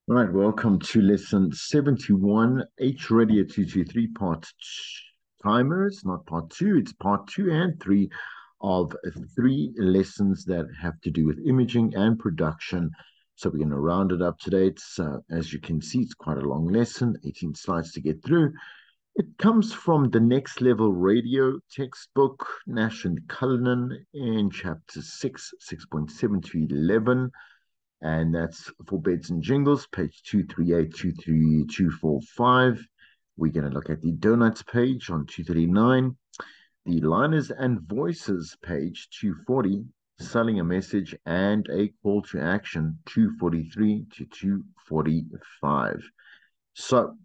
All right, welcome to lesson 71, H Radio 223, timers, not part two, it's part two and three of three lessons that have to do with imaging and production. So we're going to round it up today. As you can see, it's quite a long lesson, 18 slides to get through. It comes from the Next Level Radio textbook, Nash and Cullinan, in chapter 6, 6.7 to 11, and that's for beds and jingles, page 238, 245. We're going to look at the donuts page on 239, the liners and voices page 240, selling a message and a call to action 243 to 245. So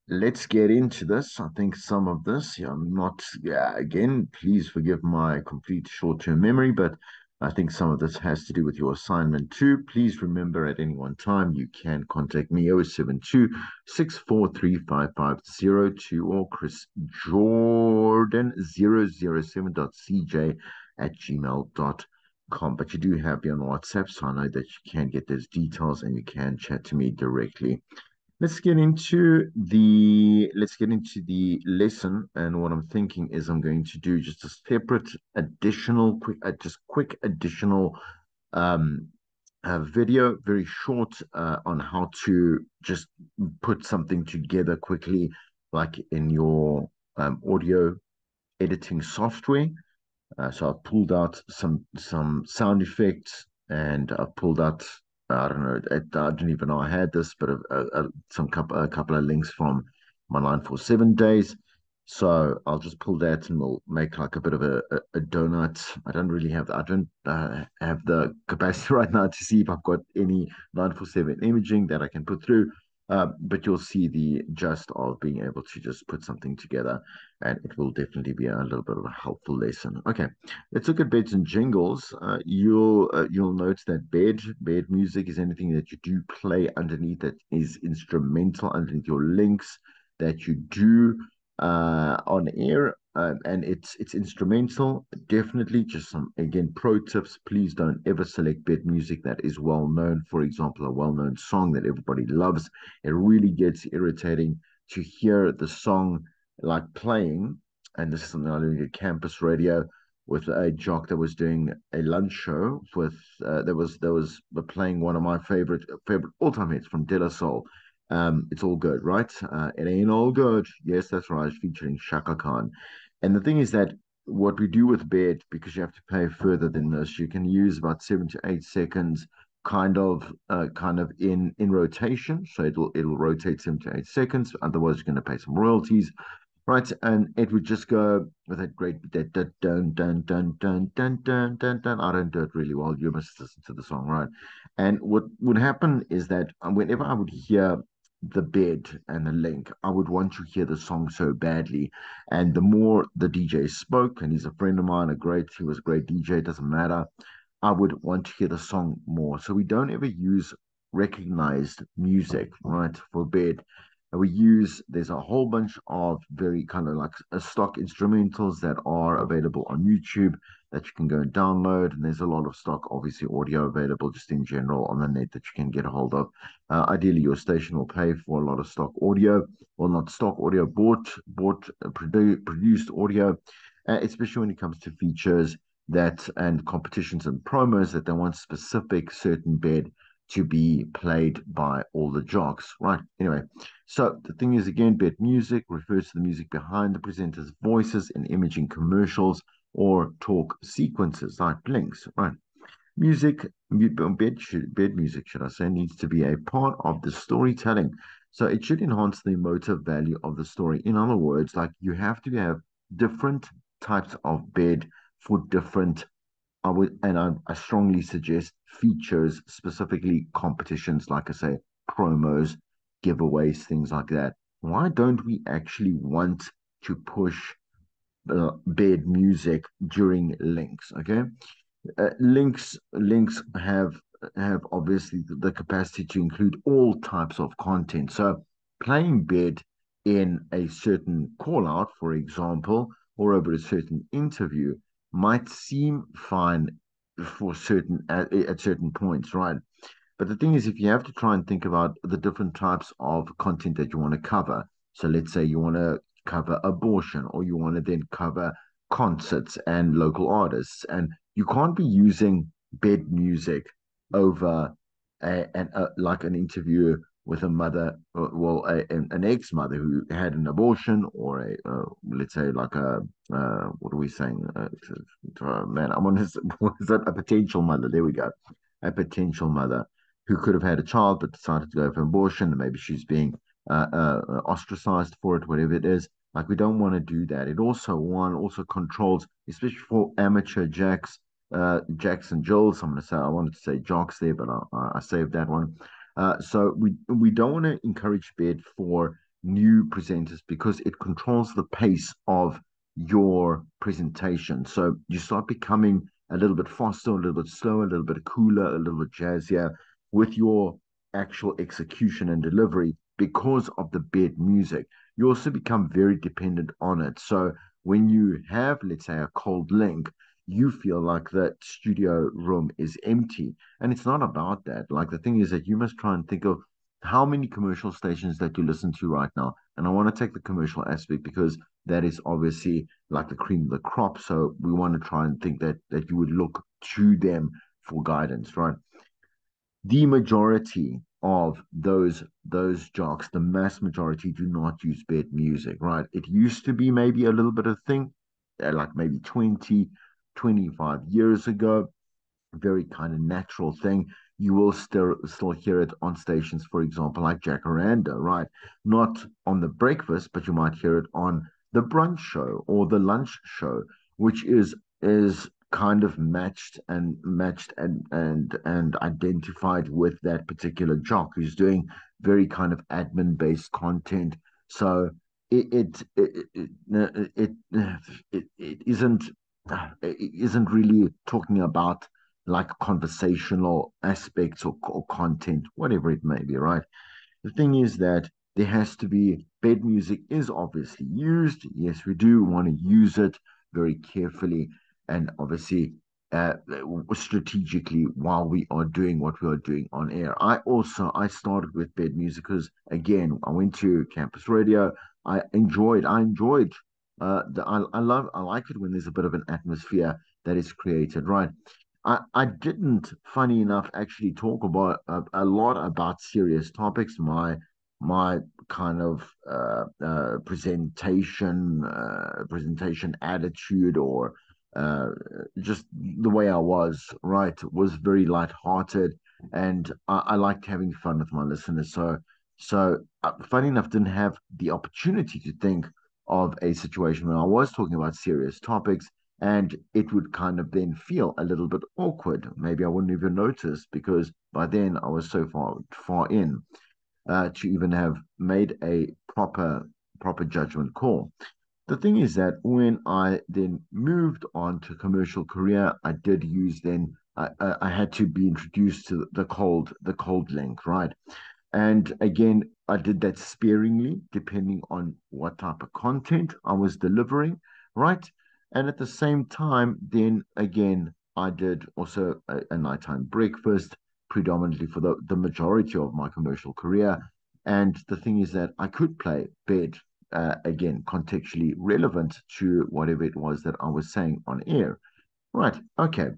let's get into this. I think some of this, I'm not, yeah, again, please forgive my complete short term memory, but I think some of this has to do with your assignment too. Please remember at any one time you can contact me 072 6435502 or Chris Jordan 007.cj at gmail.com. But you do have me on WhatsApp, so I know that you can get those details and you can chat to me directly. Let's get into the lesson, and what I'm thinking is I'm going to do just a separate additional quick additional um video, very short, on how to just put something together quickly, like in your audio editing software. So I've pulled out some sound effects, and I've pulled out, I don't know, I didn't even know I had this, but a couple of links from my 947 days. So I'll just pull that and we'll make like a bit of a donut. I don't have the capacity right now to see if I've got any 947 imaging that I can put through. But you'll see the gist of being able to just put something together, and it will definitely be a little bit of a helpful lesson. Okay, let's look at beds and jingles. You'll note that bed music is anything that you do play underneath that is instrumental underneath your links that you do on air. And it's instrumental. Definitely, just some again pro tips. Please don't ever select bed music that is well known. For example, a well known song that everybody loves. It really gets irritating to hear the song like playing, and this is something I learned at campus radio with a jock that was doing a lunch show with there was playing one of my favorite all time hits from De La Soul. It's all good, right? It ain't all good. Yes, that's right, featuring Shaka Khan. And the thing is that what we do with bed, because you have to play further than this, you can use about 7 to 8 seconds kind of in rotation. So it'll rotate 7 to 8 seconds. Otherwise, you're going to pay some royalties, right? And it would just go with that great dun dun dun dun dun dun dun dun dun. I don't do it really well. You must listen to the song, right? And what would happen is that whenever I would hear the bed and the link, I would want to hear the song so badly. And the more the DJ spoke, and he's a friend of mine, he was a great DJ, it doesn't matter. I would want to hear the song more. So we don't ever use recognized music, right, for bed. And there's a whole bunch of very kind of like stock instrumentals that are available on YouTube that you can go and download. And there's a lot of stock, obviously, audio available just in general on the net that you can get a hold of. Ideally, your station will pay for a lot of stock audio, well, not stock audio, produced audio, especially when it comes to features that and competitions and promos that they want specific certain bed to be played by all the jocks, right? Anyway, so the thing is, again, bed music refers to the music behind the presenter's voices in imaging commercials or talk sequences like blinks, right? Music, bed music, should I say, needs to be a part of the storytelling. So it should enhance the emotive value of the story. In other words, like you have to have different types of bed for different, I strongly suggest features, specifically competitions, like I say, promos, giveaways, things like that. Why don't we actually want to push bed music during links? Okay, links have obviously the capacity to include all types of content. So playing bed in a certain call out, for example, or over a certain interview might seem fine for certain at certain points, right? But the thing is, if you have to try and think about the different types of content that you want to cover, so let's say you want to cover abortion, or you want to then cover concerts and local artists, and you can't be using bed music over like an interview with a mother, well, an ex-mother who had an abortion, or let's say like what are we saying? Man, I'm on his, what is that? A potential mother. There we go. A potential mother who could have had a child but decided to go for abortion, and maybe she's being ostracized for it, whatever it is. Like, we don't want to do that. It also also controls, especially for amateur jacks and Jills. I'm going to say, I wanted to say jocks there, but I saved that one. So we don't want to encourage bed for new presenters because it controls the pace of your presentation. So you start becoming a little bit faster, a little bit slower, a little bit cooler, a little bit jazzier with your actual execution and delivery because of the bed music. You also become very dependent on it. So when you have, let's say, a cold link, you feel like that studio room is empty. And it's not about that. Like, the thing is that you must try and think of how many commercial stations that you listen to right now. And I want to take the commercial aspect because that is obviously like the cream of the crop. So we want to try and think that you would look to them for guidance, right? The majority of those jocks, the mass majority, do not use bed music, right? It used to be maybe a little bit of thing, like maybe 20, 25 years ago, very kind of natural thing. You will still hear it on stations, for example, like Jacaranda, right? Not on the breakfast, but you might hear it on the brunch show or the lunch show, which is kind of matched and identified with that particular jock who's doing very kind of admin based content. So it isn't really talking about like conversational aspects or content, whatever it may be, right? The thing is that there has to be bed music is obviously used. Yes, we do want to use it very carefully and obviously strategically while we are doing what we are doing on air. I started with bed music because again I went to campus radio. I enjoyed I like it when there's a bit of an atmosphere that is created, right? I didn't, funny enough, actually talk about a lot about serious topics. My kind of presentation attitude, or just the way I was, right, was very lighthearted, and I liked having fun with my listeners. So funny enough, didn't have the opportunity to think of a situation when I was talking about serious topics and it would kind of then feel a little bit awkward. Maybe I wouldn't even notice because by then I was so far in to even have made a proper judgment call. The thing is that when I then moved on to commercial career, I did use then I had to be introduced to the cold link, right? And again, I did that sparingly, depending on what type of content I was delivering, right? And at the same time, then again, I did also a nighttime breakfast, predominantly for the majority of my commercial career. And the thing is that I could play bed, again, contextually relevant to whatever it was that I was saying on air. Right. Okay.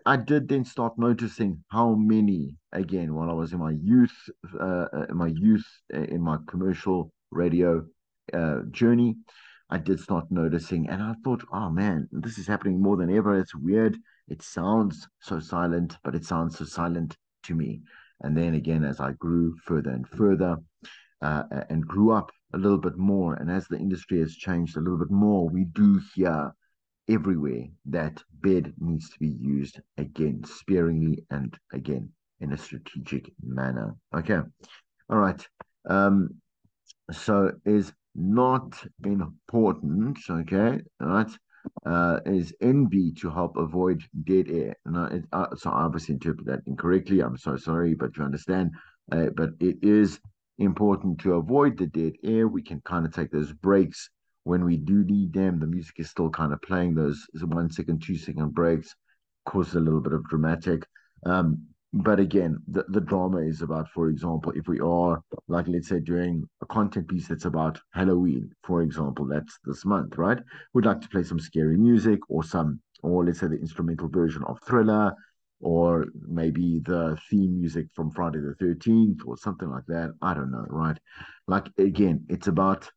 I did then start noticing how many, again, while I was in my commercial radio journey, I did start noticing, and I thought, oh man, this is happening more than ever. It's weird. It sounds so silent, but it sounds so silent to me. And then again, as I grew further and further, and grew up a little bit more, and as the industry has changed a little bit more, we do hear everywhere that bed needs to be used again sparingly and again in a strategic manner. Okay. All right. Um, so is not important, okay, all right, is NB to help avoid dead air. No, so I obviously interpret that incorrectly. I'm so sorry, but you understand. But it is important to avoid the dead air. We can kind of take those breaks when we do need them. The music is still kind of playing those 1 second, 2 second breaks, cause a little bit of dramatic. But again, the drama is about, for example, if we are like, let's say, doing a content piece that's about Halloween, for example, that's this month, right? We'd like to play some scary music or or let's say the instrumental version of Thriller, or maybe the theme music from Friday the 13th or something like that. I don't know, right? Like again, it's about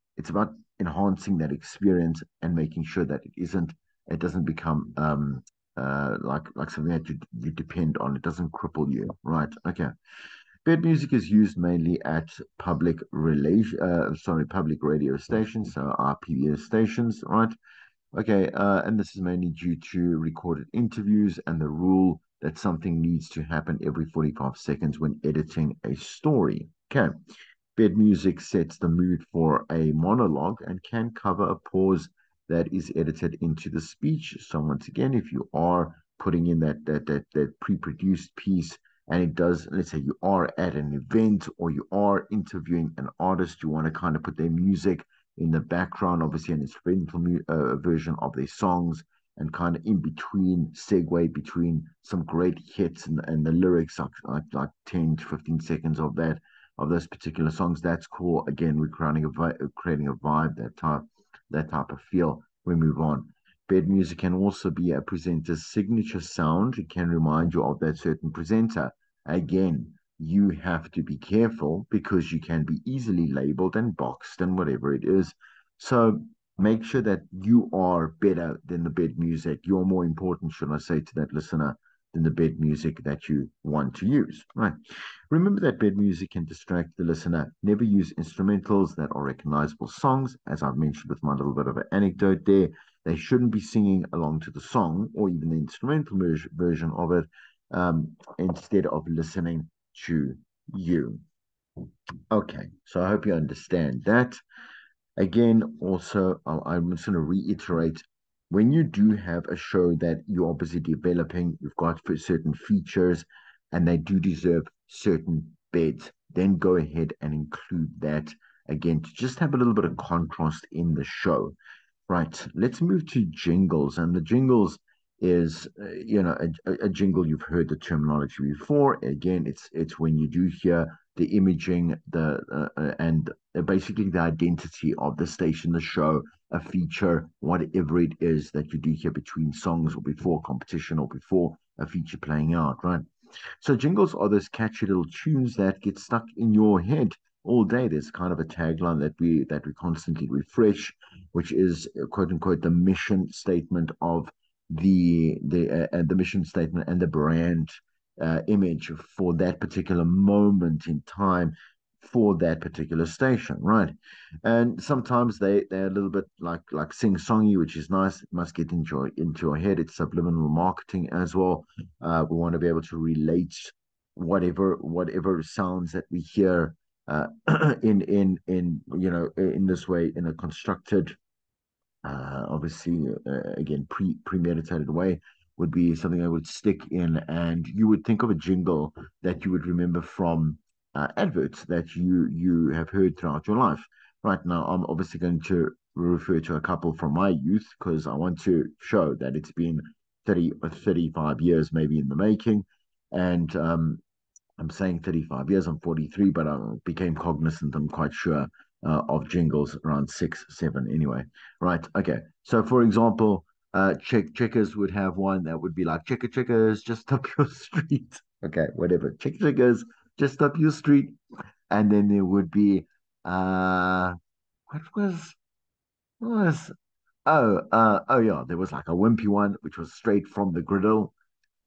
enhancing that experience and making sure that it doesn't become like something that you depend on. It doesn't cripple you, right? Okay. Bed music is used mainly at public radio stations, so RPS stations, right? Okay, and this is mainly due to recorded interviews and the rule that something needs to happen every 45 seconds when editing a story. Okay. Bed music sets the mood for a monologue and can cover a pause that is edited into the speech. So once again, if you are putting in that pre-produced piece and it does, let's say you are at an event or you are interviewing an artist, you want to kind of put their music in the background, obviously an instrumental version of their songs, and kind of in between, segue between some great hits and the lyrics, like 10 to 15 seconds of those particular songs. That's cool. Again, we're creating a vibe, that type of feel. We move on. Bed music can also be a presenter's signature sound. It can remind you of that certain presenter. Again, you have to be careful because you can be easily labeled and boxed and whatever it is. So make sure that you are better than the bed music. You're more important, should I say, to that listener than the bed music that you want to use. Right. Remember that bed music can distract the listener. Never use instrumentals that are recognizable songs. As I've mentioned with my little bit of an anecdote there, they shouldn't be singing along to the song or even the instrumental version of it, instead of listening to you. Okay, so I hope you understand that. Again, also, I'm just going to reiterate, when you do have a show that you're obviously developing, you've got for certain features, and they do deserve certain beds, then go ahead and include that again to just have a little bit of contrast in the show. Right, let's move to jingles. And the jingles is, a jingle. You've heard the terminology before. Again, it's when you do hear the imaging, and basically the identity of the station, the show, a feature, whatever it is that you do hear between songs or before competition or before a feature playing out, right? So jingles are those catchy little tunes that get stuck in your head all day. There's kind of a tagline that we constantly refresh, which is quote unquote the mission statement of the mission statement and the brand image for that particular moment in time for that particular station, right? And sometimes they're a little bit like sing songy, which is nice. It must get into your head. It's subliminal marketing as well. We want to be able to relate whatever sounds that we hear in this way, in a constructed, obviously, again, premeditated way, would be something I would stick in, and you would think of a jingle that you would remember from adverts that you have heard throughout your life. Right now, I'm obviously going to refer to a couple from my youth because I want to show that it's been 30 or 35 years maybe in the making, and I'm saying 35 years, I'm 43, but I became cognizant, I'm quite sure, of jingles around six, seven anyway. Right. Okay. So, for example, checkers would have one that would be like, checkers, just up your street. Okay, whatever. Checkers, just up your street. And then there would be, uh, what was, oh yeah, there was like a wimpy one, which was straight from the griddle.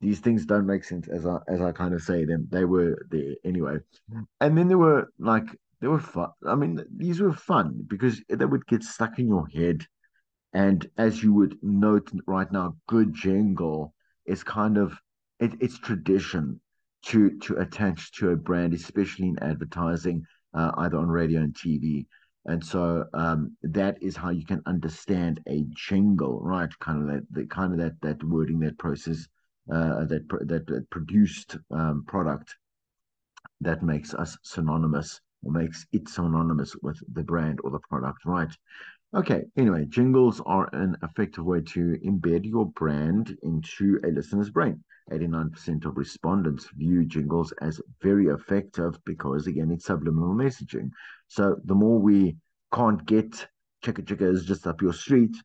These things don't make sense as I kind of say them. They were there anyway. And then they were fun. I mean, these were fun because they would get stuck in your head. And as you would note right now, good jingle is kind of it's tradition to attach to a brand, especially in advertising, either on radio and TV. And so that is how you can understand a jingle, right? Kind of that wording, that process, that produced product that makes us synonymous or makes it synonymous with the brand or the product, right? Okay, anyway, jingles are an effective way to embed your brand into a listener's brain. 89% of respondents view jingles as very effective because, again, it's subliminal messaging. So the more we can't get Checkers just up your street,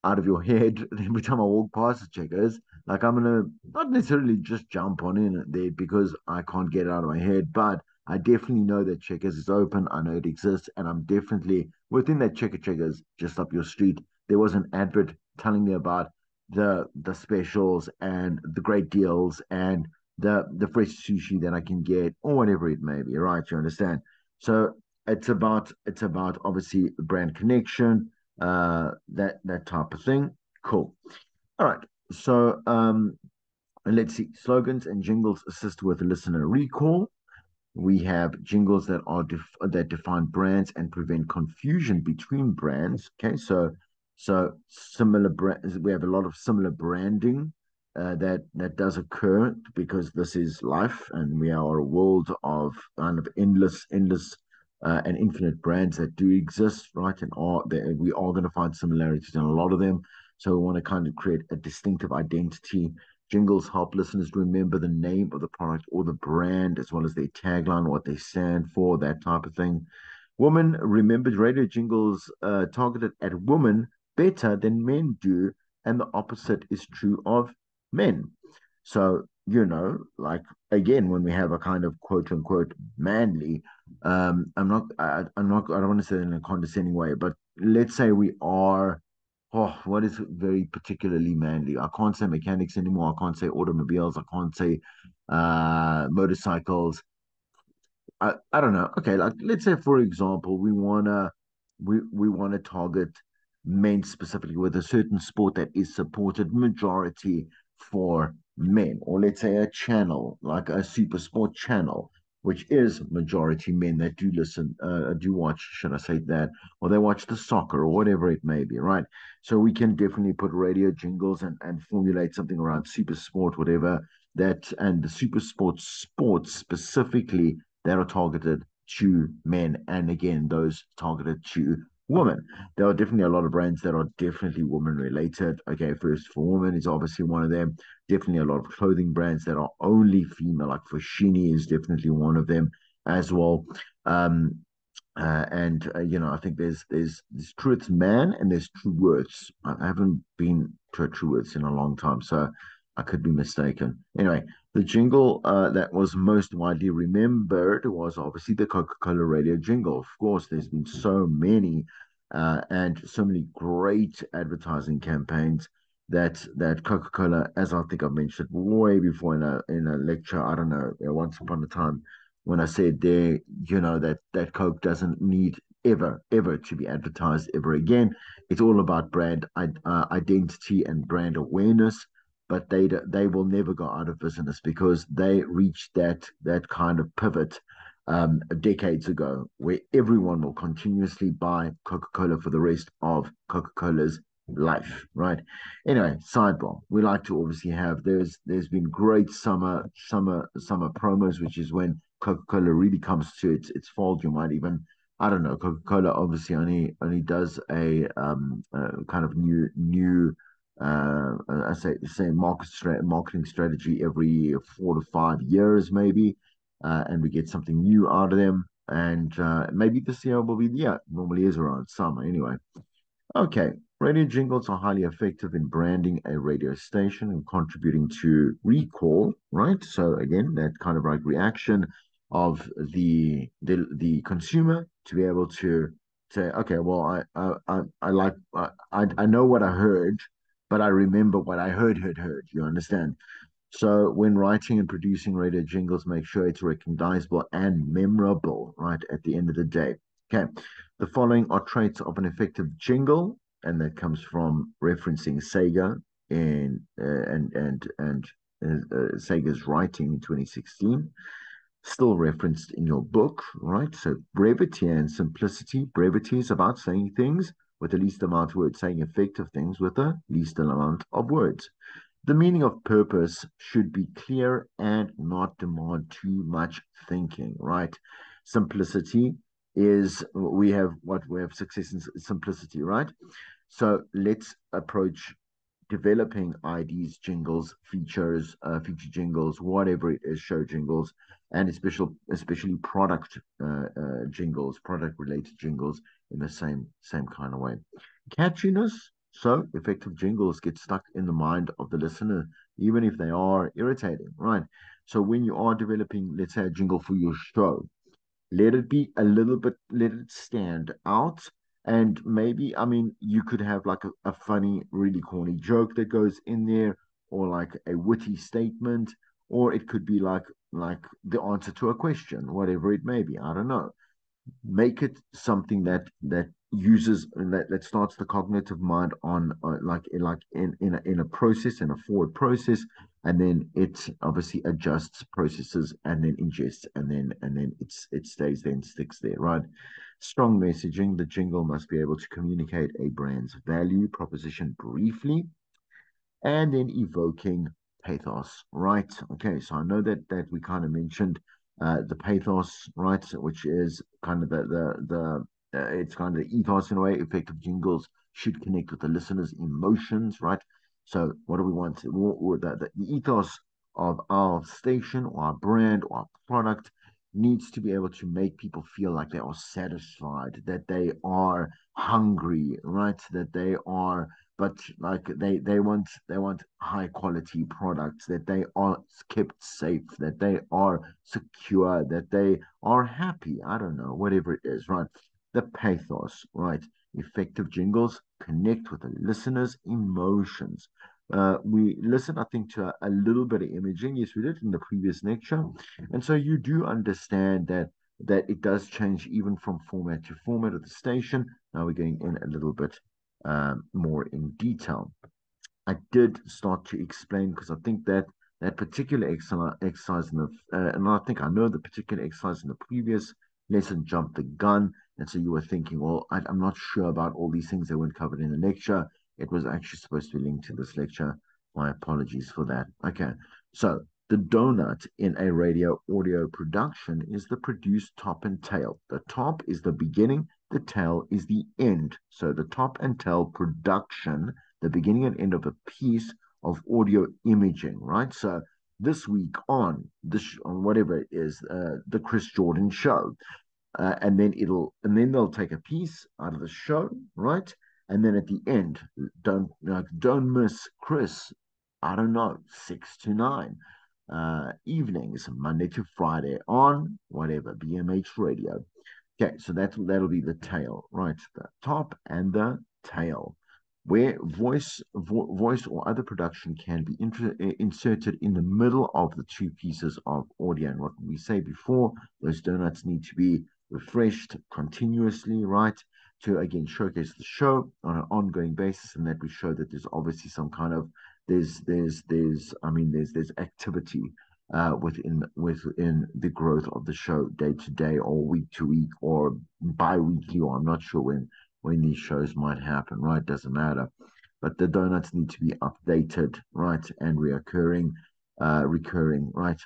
out of your head, every time I walk past the Checkers, like I'm gonna not necessarily just jump on in there because I can't get it out of my head, but I definitely know that Checkers is open. I know it exists, and I'm definitely within that Checkers just up your street. There was an advert telling me about the specials and the great deals and the fresh sushi that I can get or whatever it may be. Right? You understand? So it's about obviously brand connection, that type of thing. Cool. All right. So and let's see. Slogans and jingles assist with listener recall. We have jingles that define brands and prevent confusion between brands. Okay, so similar brands. We have a lot of similar branding that does occur because this is life, and we are a world of kind of endless and infinite brands that do exist, right? And we are going to find similarities in a lot of them. So we want to kind of create a distinctive identity. Jingles help listeners remember the name of the product or the brand, as well as their tagline, what they stand for, that type of thing. Women remembered radio jingles targeted at women better than men do, and the opposite is true of men. So, like again, when we have a kind of quote unquote manly, I don't want to say it in a condescending way, but let's say we are. Oh, what is very particularly manly? I can't say mechanics anymore. I can't say automobiles. I can't say motorcycles. I don't know. Okay, like let's say for example, we wanna target men specifically with a certain sport that is supported majority for men, or let's say a channel like a super sport channel, which is majority men that do listen, do watch, should I say that, or they watch the soccer or whatever it may be, right? So we can definitely put radio jingles and formulate something around super sport, whatever that, and the super sports specifically that are targeted to men, and again, those targeted to women. There are definitely a lot of brands that are definitely woman related. Okay, First for Women is obviously one of them. Definitely a lot of clothing brands that are only female, like Foschini is definitely one of them as well. Um, and I think there's Truth's Man and there's True Words. I haven't been to a True Words in a long time, so I could be mistaken. Anyway, the jingle that was most widely remembered was obviously the Coca-Cola radio jingle. Of course, there's been so many and so many great advertising campaigns that Coca-Cola, as I think I've mentioned way before in a lecture, I don't know, once upon a time when I said there, that Coke doesn't need ever to be advertised ever again. It's all about brand identity and brand awareness, but they will never go out of business because they reached that kind of pivot decades ago, where everyone will continuously buy Coca-Cola for the rest of Coca-Cola's life, right? Anyway, sidebar. We like to obviously have there's been great summer promos, which is when Coca-Cola really comes to its fault. You might even, I don't know, Coca-Cola obviously only does a kind of new I say marketing strategy every 4 to 5 years maybe, and we get something new out of them. And maybe this year will be, yeah, normally is around summer anyway. Okay, radio jingles are highly effective in branding a radio station and contributing to recall, right? So again, that kind of like reaction of the consumer to be able to say, okay, well, I like I know what I heard, but I remember what I heard. You understand? So when writing and producing radio jingles, make sure it's recognizable and memorable, right? At the end of the day. Okay. The following are traits of an effective jingle, and that comes from referencing Sega and Sega's writing in 2016, still referenced in your book, right? So brevity and simplicity. Brevity is about saying things with the least amount of words, saying effective things with the least amount of words. The meaning of purpose should be clear and not demand too much thinking, right? Simplicity. is we have success and simplicity, right? So let's approach developing IDs, jingles, features, feature jingles, whatever it is, show jingles, and especially product jingles, product related jingles in the same kind of way. Catchiness. So effective jingles get stuck in the mind of the listener, even if they are irritating, right? So when you are developing, let's say, a jingle for your show, let it be a little bit, let it stand out. And maybe, I mean, you could have like a funny, really corny joke that goes in there, or like a witty statement, or it could be like the answer to a question, whatever it may be. I don't know, make it something that uses that starts the cognitive mind on like in a process, in a forward process, and then it obviously adjusts processes and then ingests and then it stays there and sticks there, right? Strong messaging. The jingle must be able to communicate a brand's value proposition briefly and then evoking pathos, right? Okay, so I know that we kind of mentioned the pathos, right, which is kind of the it's kind of the ethos in a way. Effective jingles should connect with the listener's emotions, right? So what do we want? The ethos of our station or our brand or our product needs to be able to make people feel like they are satisfied, that they are hungry, right? That they are, but like they want high quality products, that they are kept safe, that they are secure, that they are happy. I don't know, whatever it is, right? The pathos, right? Effective jingles connect with the listener's emotions. We listen, I think, to a little bit of imaging. Yes, we did in the previous lecture, and so you do understand that it does change even from format to format of the station. Now we're going in a little bit more in detail. I did start to explain because I think that particular exercise in and I think I know the particular exercise in the previous lesson jumped the gun, and so you were thinking, well, I'm not sure about all these things that weren't covered in the lecture. It was actually supposed to be linked to this lecture. My apologies for that. Okay, so the donut in a radio audio production is the produced top and tail. The top is the beginning, the tail is the end. So the top and tail production, the beginning and end of a piece of audio imaging, right? So this week on on whatever it is, the Chris Jordan show, and then they'll take a piece out of the show, right? And then at the end, don't miss Chris. I don't know, 6 to 9 evenings, Monday to Friday on whatever BMH radio. Okay, so that'll be the tail, right? The top and the tail, where voice or other production can be inserted in the middle of the two pieces of audio. And what we say before, those donuts need to be refreshed continuously, right? To again showcase the show on an ongoing basis, and that we show that there's obviously some kind of there's activity within the growth of the show day to day or week to week or bi-weekly, or I'm not sure when these shows might happen, right? Doesn't matter. But the donuts need to be updated, right? And recurring, right?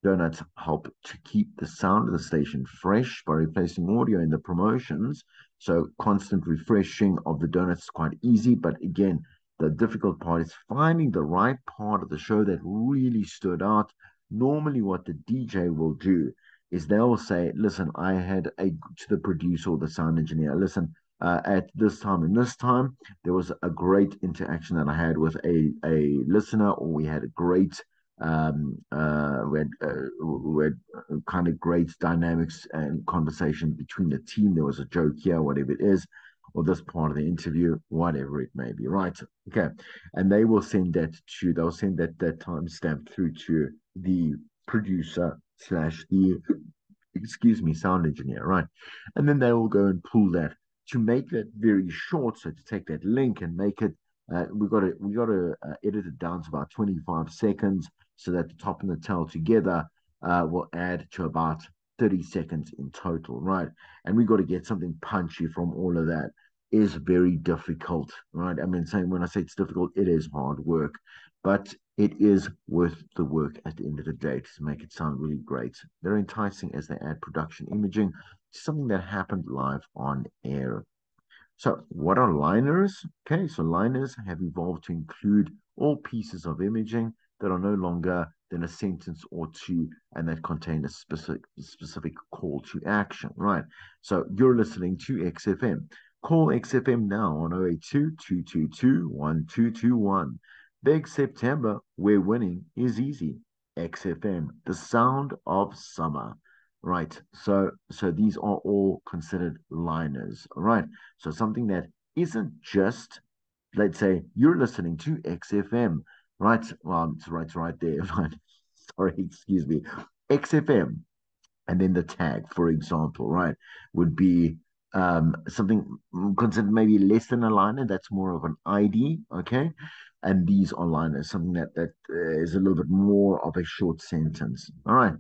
Donuts help to keep the sound of the station fresh by replacing audio in the promotions. So constant refreshing of the donuts is quite easy, but again, the difficult part is finding the right part of the show that really stood out. Normally, what the DJ will do is they'll say, "Listen, I had a to the producer or the sound engineer. Listen, at this time and this time, there was a great interaction that I had with a listener, or we had a great we had kind of great dynamics and conversation between the team. There was a joke here, whatever it is, or this part of the interview, whatever it may be, right? Okay, and they'll send that timestamp through to the producer slash the excuse me sound engineer, right? And then they will go and pull that to make that very short. So to take that link and make it we got to edit it down to about 25 seconds so that the top and the tail together will add to about 30 seconds in total, right? And we got to get something punchy from all of that. Is very difficult, right? I mean, saying when I say it's difficult, it is hard work, but it is worth the work at the end of the day to make it sound really great. They're enticing as they add production imaging to something that happened live on air. So, what are liners? Okay, so liners have evolved to include all pieces of imaging that are no longer than a sentence or two and that contain a specific call to action, right? So, you're listening to XFM. Call XFM now on 082 222 1221. Big September, where winning is easy. XFM, the sound of summer. Right. So these are all considered liners. All right. So something that isn't just, let's say, you're listening to XFM, right? It's right there. Right. Sorry, excuse me. XFM, and then the tag, for example, right, would be something considered maybe less than a liner. That's more of an ID, okay? And these are liners, something that is a little bit more of a short sentence. All right.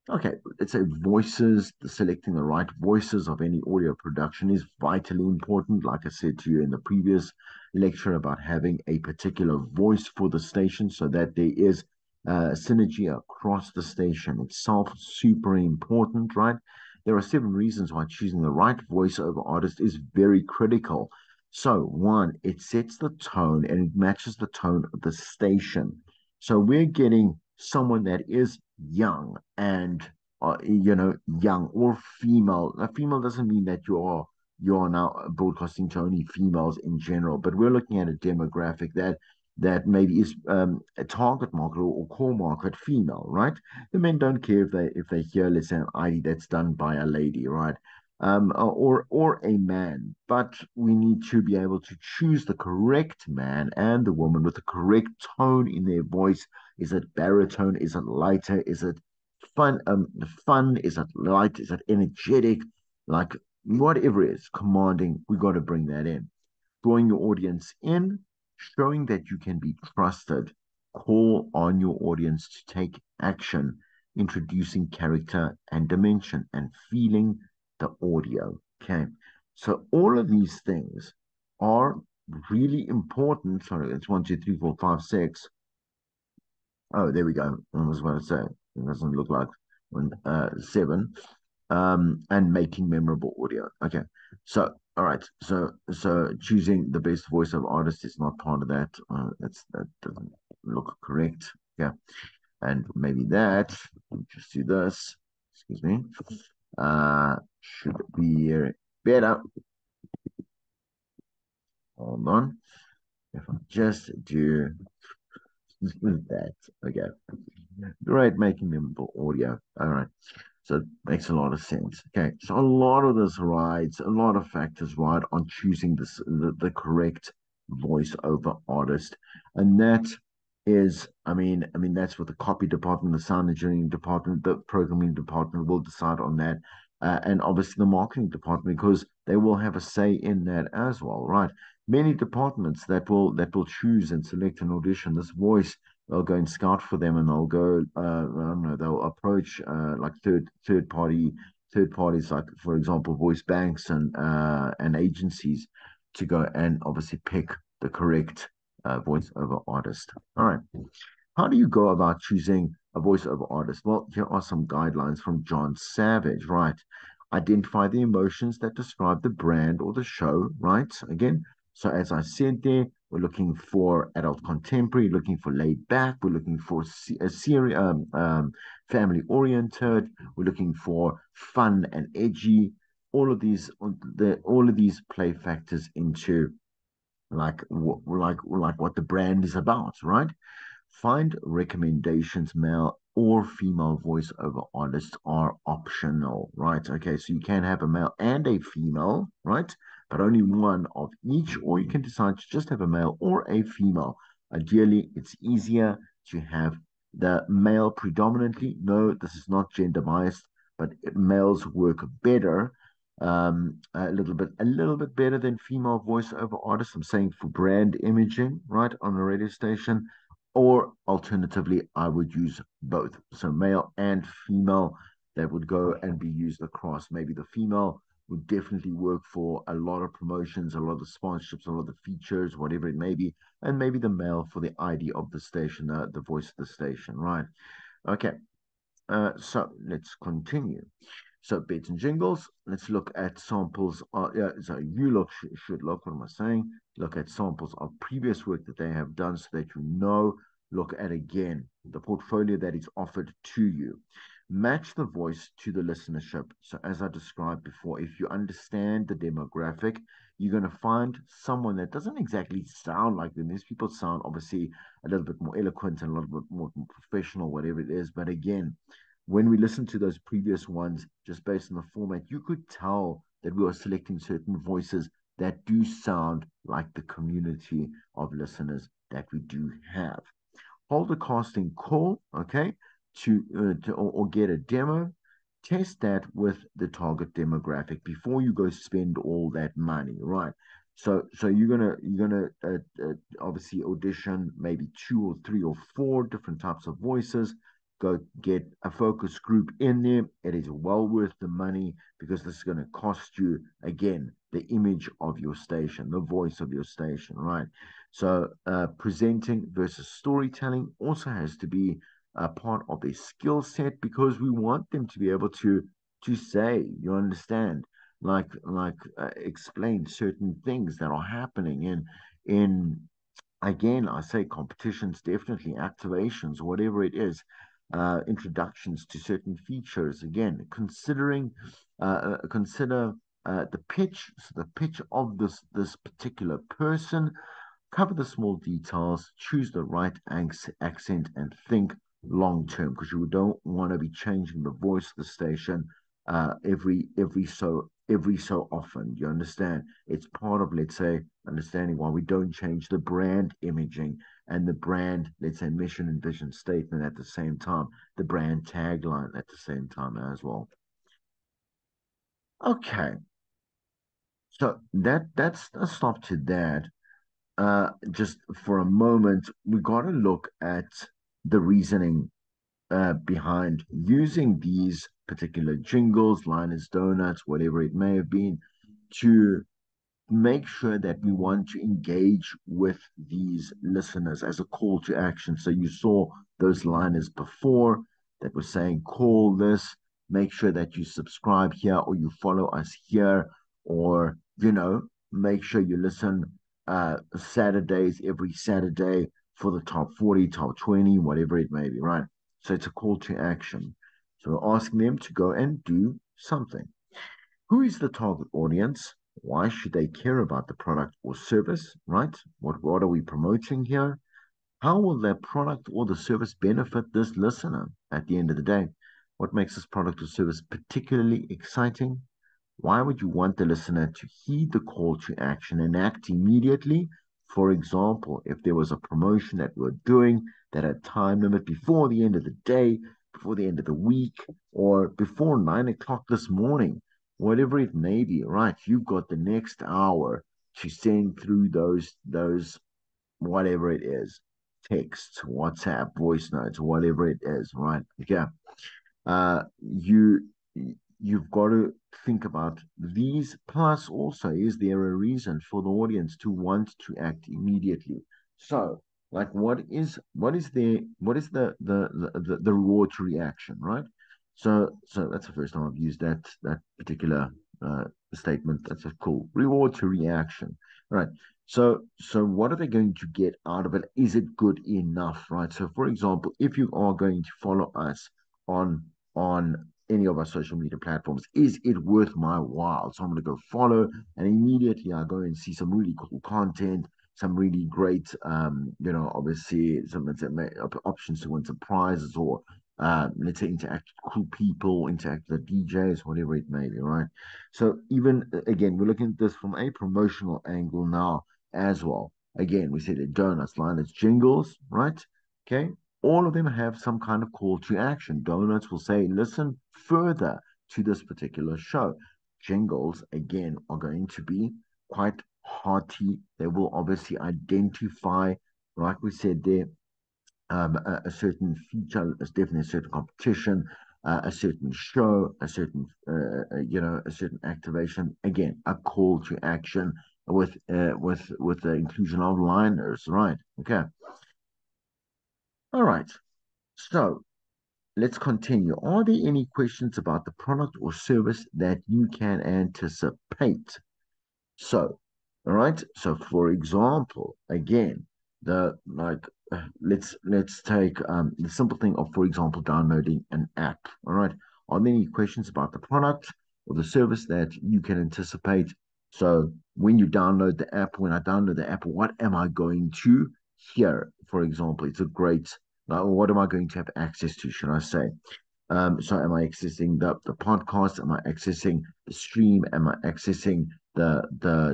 Okay, let's say voices, selecting the right voices of any audio production is vitally important. Like I said to you in the previous lecture about having a particular voice for the station so that there is synergy across the station itself. Super important, right? There are 7 reasons why choosing the right voiceover artist is very critical. So, one, it sets the tone and it matches the tone of the station. So, we're getting someone that is young and young or female. A female doesn't mean that you are now broadcasting to only females in general, but we're looking at a demographic that maybe is a target market or core market female, right? The men don't care if they hear, let's say, an ID that's done by a lady, right? Or a man, but we need to be able to choose the correct man and the woman with the correct tone in their voice. Is it baritone? Is it lighter? Is it fun? Is it light? Is it energetic? Like whatever it is, commanding, we got to bring that in. Drawing your audience in, showing that you can be trusted. Call on your audience to take action, introducing character and dimension and feeling the audio. Okay. So all of these things are really important. Sorry, it's 1, 2, 3, 4, 5, 6. Oh, there we go. I was about to say it doesn't look like 7. And making memorable audio. Okay, so all right, so choosing the best voice of artist is not part of that. That doesn't look correct. Yeah, and maybe that. Just do this. Excuse me. Should be better. Hold on. If I just do that, okay. Great, making memorable audio. All right. So it makes a lot of sense. Okay. So a lot of this rides, a lot of factors ride on choosing the correct voiceover artist. And that is, that's what the copy department, the sound engineering department, the programming department will decide on that. And obviously the marketing department, because they will have a say in that as well, right? Many departments that will choose and select and audition this voice, they'll go and scout for them and they'll go I don't know, they'll approach like third parties like for example voice banks and agencies to go and obviously pick the correct voiceover artist. All right, how do you go about choosing a voiceover artist? Well, here are some guidelines from John Savage, right? Identify the emotions that describe the brand or the show, right? Again, so as I said there, we're looking for adult contemporary, looking for laid back, we're looking for a series, family oriented, we're looking for fun and edgy. All of these play factors into like what the brand is about, right? Find recommendations, male or female voiceover artists are optional, right? Okay, so you can have a male and a female, right? But only one of each, or you can decide to just have a male or a female. Ideally, it's easier to have the male predominantly. No, this is not gender biased, but males work better, a little bit better than female voiceover artists. I'm saying for brand imaging, right, on a radio station, or alternatively, I would use both. So male and female that would go and be used across. Maybe the female would definitely work for a lot of promotions, a lot of the sponsorships, a lot of the features, whatever it may be, and maybe the male for the ID of the station, the voice of the station, right? Okay, so let's continue. So bits and jingles. Let's look at samples. Yeah, so you should look. What am I saying? Look at samples of previous work that they have done, so that you know. Look at again the portfolio that is offered to you. Match the voice to the listenership. So as I described before, if you understand the demographic, you're going to find someone that doesn't exactly sound like them. These people sound obviously a little bit more eloquent and a little bit more professional, whatever it is. But again, when we listened to those previous ones, just based on the format, you could tell that we are selecting certain voices that do sound like the community of listeners that we do have. Hold a casting call, okay, or get a demo. Test that with the target demographic before you go spend all that money, right? So you're gonna obviously audition maybe two or three or four different types of voices. Go get a focus group in there. It is well worth the money because this is going to cost you again the image of your station, the voice of your station, right? So presenting versus storytelling also has to be a part of their skill set because we want them to be able to say, you understand, explain certain things that are happening in again, I say competitions, definitely activations, whatever it is, introductions to certain features. Again, consider the pitch, so the pitch of this particular person. Cover the small details, choose the right accent, and think long term because you don't want to be changing the voice of the station every so often. You understand? It's part of, let's say, understanding why we don't change the brand imaging and the brand, let's say, mission and vision statement at the same time, the brand tagline at the same time as well. Okay, so that's a stop to that. Just for a moment, we got to look at the reasoning behind using these particular jingles, liners, donuts, whatever it may have been, to make sure that we want to engage with these listeners as a call to action. So you saw those liners before that were saying, call this, make sure that you subscribe here or you follow us here, or, make sure you listen Saturdays, every Saturday for the top 40, top 20, whatever it may be, right? So it's a call to action. So we're asking them to go and do something. Who is the target audience? Why should they care about the product or service, right? What are we promoting here? How will their product or the service benefit this listener at the end of the day? What makes this product or service particularly exciting? Why would you want the listener to heed the call to action and act immediately? For example, if there was a promotion that we're doing that had time limit before the end of the day, before the end of the week, or before 9 o'clock this morning, whatever it may be, right? You've got the next hour to send through those whatever it is, text, WhatsApp, voice notes, whatever it is, right? Okay. You've got to think about these. Plus, also, is there a reason for the audience to want to act immediately? So, like, what is the reward to reaction, right? So that's the first time I've used that particular uh, statement. That's a cool reward to reaction, right? So what are they going to get out of it? Is it good enough, right? So, for example, if you are going to follow us on on any of our social media platforms, is it worth my while? So I'm going to go follow, and immediately I go and see some really cool content, some really great, obviously some options to win some prizes, or let's say interact with cool people, interact with the DJs, whatever it may be, right? So even again, we're looking at this from a promotional angle now as well. Again, we said it donuts, liners, jingles, right? Okay, all of them have some kind of call to action. Donuts will say, listen further to this particular show. Jingles, again, are going to be quite hearty. They will obviously identify, like we said there, a certain feature, definitely a certain competition, a certain show, a certain a certain activation. Again, a call to action with the inclusion of liners, right? Okay. All right. So let's continue. Are there any questions about the product or service that you can anticipate? So, all right. So, for example, again, the like, let's take the simple thing of, for example, downloading an app. All right. Are there any questions about the product or the service that you can anticipate? So, when you download the app, when I download the app, what am I going to hear? For example, it's a great. What am I going to have access to? Should I say? So am I accessing the podcast? Am I accessing the stream? Am I accessing the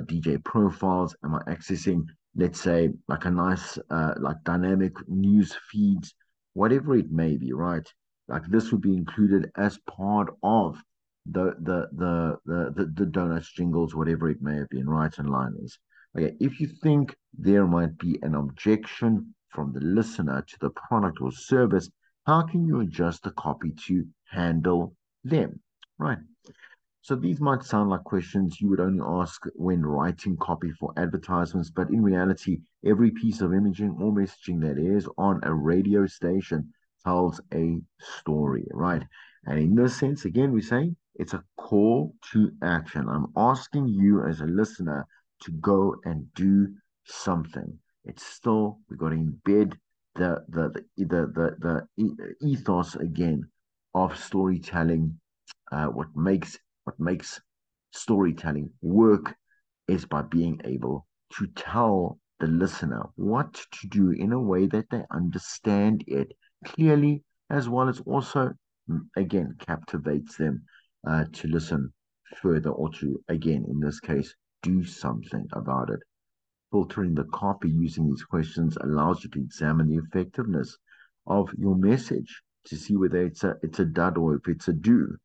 DJ profiles? Am I accessing, let's say, like a nice like dynamic news feeds, whatever it may be, right? Like this would be included as part of the donuts jingles, whatever it may have been, right? And liners. Okay, if you think there might be an objection from the listener to the product or service, how can you adjust the copy to handle them? Right. So these might sound like questions you would only ask when writing copy for advertisements, but in reality, every piece of imaging or messaging that is on a radio station tells a story, right? And in this sense, again, we say it's a call to action. I'm asking you as a listener to go and do something. It's still, we've got to embed the ethos again of storytelling. What makes storytelling work is by being able to tell the listener what to do in a way that they understand it clearly, as well as also, again, captivates them to listen further or to, again, in this case, do something about it. Filtering the copy using these questions allows you to examine the effectiveness of your message to see whether it's a dud or if it's a do,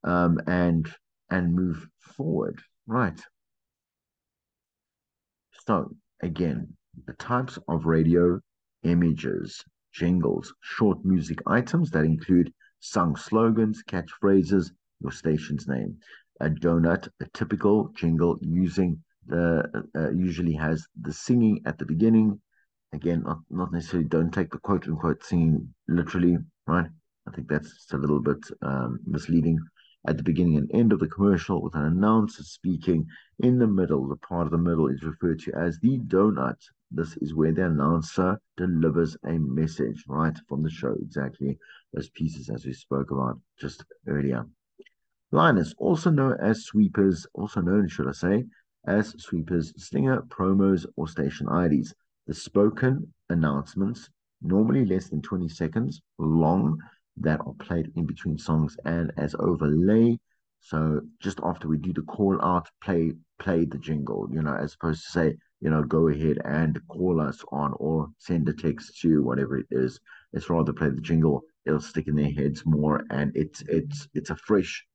um, and and move forward. Right. So again, the types of radio images, jingles, short music items that include sung slogans, catchphrases, your station's name. A donut, a typical jingle using usually has the singing at the beginning. Again, not necessarily, don't take the quote unquote singing literally, right? I think that's just a little bit misleading. At the beginning and end of the commercial, with an announcer speaking in the middle, the part of the middle is referred to as the donut. This is where the announcer delivers a message, right, from the show. Exactly those pieces as we spoke about just earlier. Liners, also known, should I say, as sweepers, stinger, promos, or station IDs. The spoken announcements, normally less than 20 seconds long, that are played in between songs and as overlay. So just after we do the call out, play the jingle, as opposed to say, go ahead and call us on or send a text to whatever it is. Let's rather play the jingle. It'll stick in their heads more, and it's a fresh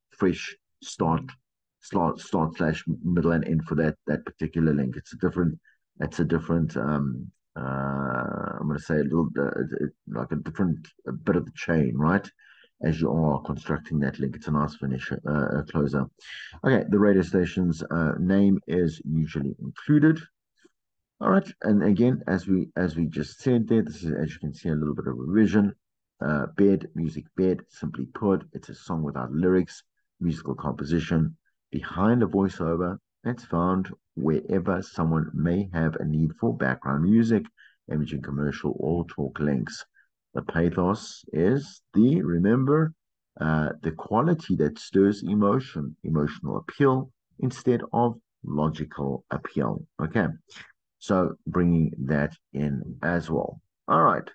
start slash middle and end for that particular link. It's a different I'm going to say a little like a different bit of the chain, right? As you are constructing that link, it's a nice finish closer. Okay, the radio station's name is usually included. All right, and again, as we just said there, this is, as you can see, a little bit of revision. Bed, music bed, simply put, it's a song without lyrics, musical composition. Behind a voiceover, that's found wherever someone may have a need for background music, imaging commercial, or talk links. The pathos is remember, the quality that stirs emotional appeal instead of logical appeal. Okay. So bringing that in as well. All right.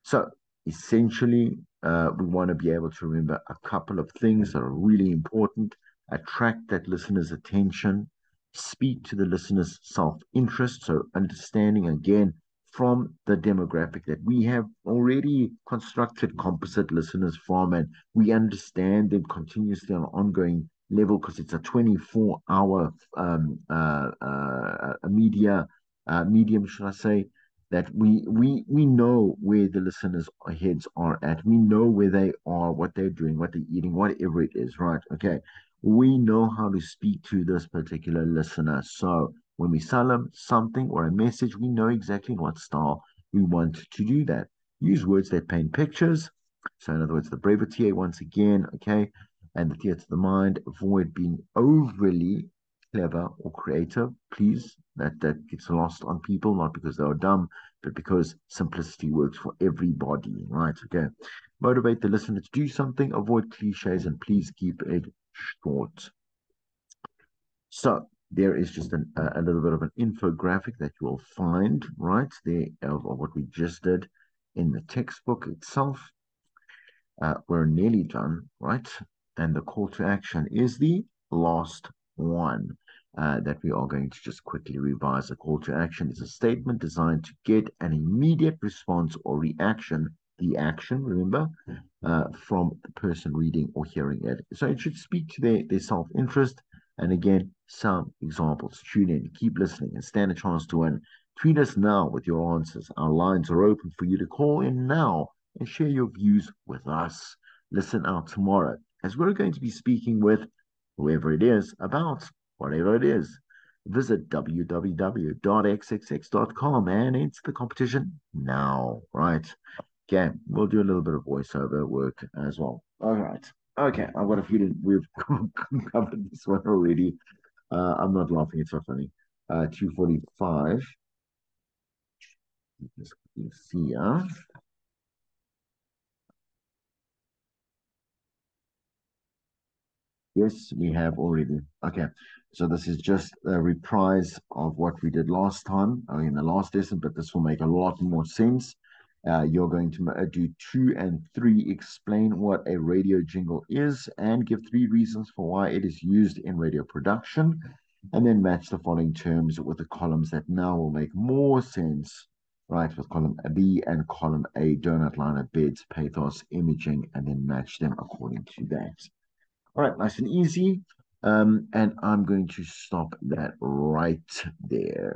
So essentially, we want to be able to remember a couple of things that are really important. Attract that listener's attention, speak to the listener's self-interest. So understanding again from the demographic that we have already constructed composite listeners from, and we understand them continuously on an ongoing level because it's a 24-hour media medium, should I say, that we know where the listeners' heads are at. We know where they are, what they're doing, what they're eating, whatever it is, right? Okay. We know how to speak to this particular listener. So when we sell them something or a message, we know exactly what style we want to do that. Use words that paint pictures. So in other words, the brevity once again, okay, and the theatre of the mind. Avoid being overly clever or creative, please. That gets lost on people, not because they are dumb, but because simplicity works for everybody, right? Okay. Motivate the listener to do something, avoid cliches, and please keep it short. So there is just a little bit of an infographic that you will find right there of what we just did in the textbook itself. We're nearly done, right? And the call to action is the last one that we are going to just quickly revise. The call to action is a statement designed to get an immediate response or reaction, the action, remember, from the person reading or hearing it. So it should speak to their self interest. And again, some examples. Tune in, keep listening, and stand a chance to win. Tweet us now with your answers. Our lines are open for you to call in now and share your views with us. Listen out tomorrow as we're going to be speaking with whoever it is about whatever it is. Visit www.xxx.com and enter the competition now, right? Okay, we'll do a little bit of voiceover work as well. All right. Okay, I've got a feeling we've covered this one already. I'm not laughing, it's not funny. 2:45. Let's see. Yes, we have already. Okay, so this is just a reprise of what we did last time, in the last lesson, but this will make a lot more sense. You're going to do 2 and 3, explain what a radio jingle is, and give 3 reasons for why it is used in radio production, and then match the following terms with the columns that now will make more sense, right? With column B and column A, donut liner, beds, pathos, imaging, and then match them according to that. All right, nice and easy. And I'm going to stop that right there.